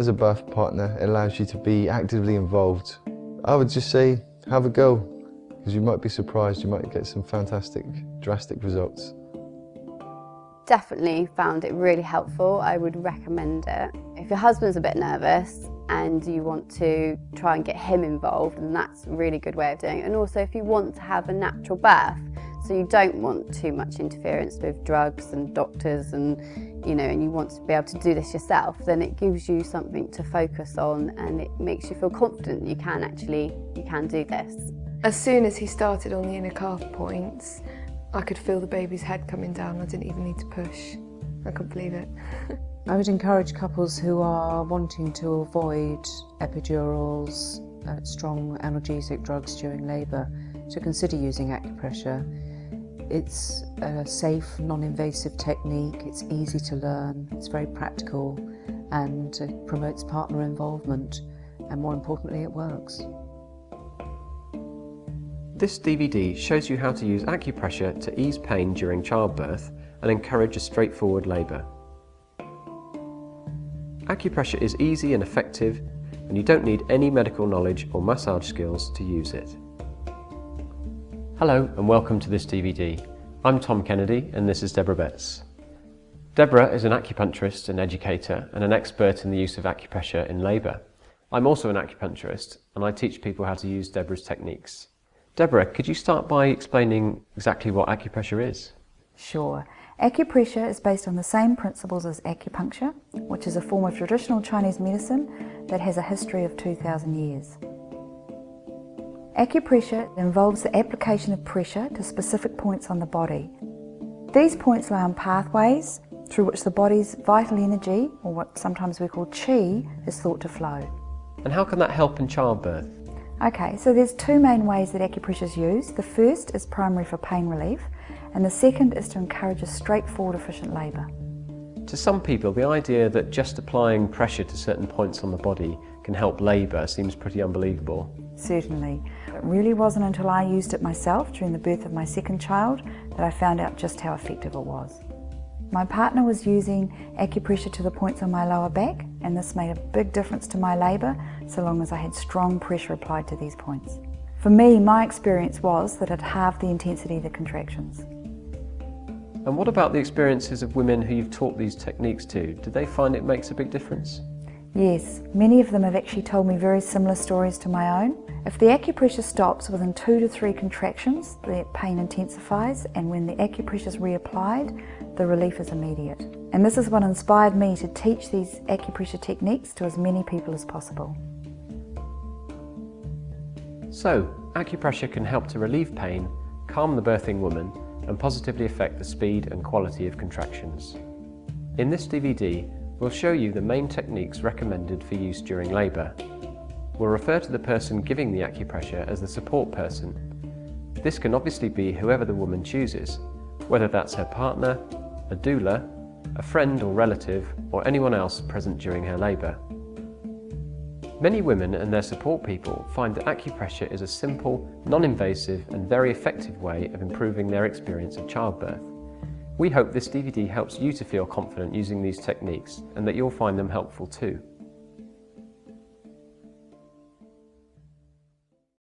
as a birth partner, it allows you to be actively involved. I would just say, have a go, because you might be surprised, you might get some fantastic, drastic results. Definitely found it really helpful. I would recommend it. If your husband's a bit nervous and you want to try and get him involved, then that's a really good way of doing it. And also if you want to have a natural birth, so you don't want too much interference with drugs and doctors and and you want to be able to do this yourself, then it gives you something to focus on and it makes you feel confident that you can do this. As soon as he started on the inner calf points, I could feel the baby's head coming down. I didn't even need to push. I couldn't believe it. I would encourage couples who are wanting to avoid epidurals, strong analgesic drugs during labour, to consider using acupressure. It's a safe, non-invasive technique, it's easy to learn, it's very practical, and it promotes partner involvement, and more importantly, it works. This DVD shows you how to use acupressure to ease pain during childbirth and encourage a straightforward labour. Acupressure is easy and effective, and you don't need any medical knowledge or massage skills to use it. Hello and welcome to this DVD. I'm Tom Kennedy and this is Deborah Betts. Deborah is an acupuncturist and educator and an expert in the use of acupressure in labour. I'm also an acupuncturist and I teach people how to use Deborah's techniques. Deborah, could you start by explaining exactly what acupressure is? Sure. Acupressure is based on the same principles as acupuncture, which is a form of traditional Chinese medicine that has a history of 2,000 years. Acupressure involves the application of pressure to specific points on the body. These points lie on pathways through which the body's vital energy, or what sometimes we call qi, is thought to flow. And how can that help in childbirth? Okay, so there's two main ways that acupressure is used. The first is primary for pain relief, and the second is to encourage a straightforward, efficient labour. To some people, the idea that just applying pressure to certain points on the body can help labour seems pretty unbelievable. Certainly. It really wasn't until I used it myself during the birth of my second child that I found out just how effective it was. My partner was using acupressure to the points on my lower back, and this made a big difference to my labour so long as I had strong pressure applied to these points. For me, my experience was that it halved the intensity of the contractions. And what about the experiences of women who you've taught these techniques to? Do they find it makes a big difference? Yes, many of them have actually told me very similar stories to my own. If the acupressure stops within 2 to 3 contractions, the pain intensifies, and when the acupressure is reapplied, the relief is immediate. And this is what inspired me to teach these acupressure techniques to as many people as possible. So, acupressure can help to relieve pain, calm the birthing woman, and positively affect the speed and quality of contractions. In this DVD, we'll show you the main techniques recommended for use during labour. We'll refer to the person giving the acupressure as the support person. This can obviously be whoever the woman chooses, whether that's her partner, a doula, a friend or relative, or anyone else present during her labour. Many women and their support people find that acupressure is a simple, non-invasive and very effective way of improving their experience of childbirth. We hope this DVD helps you to feel confident using these techniques and that you'll find them helpful too.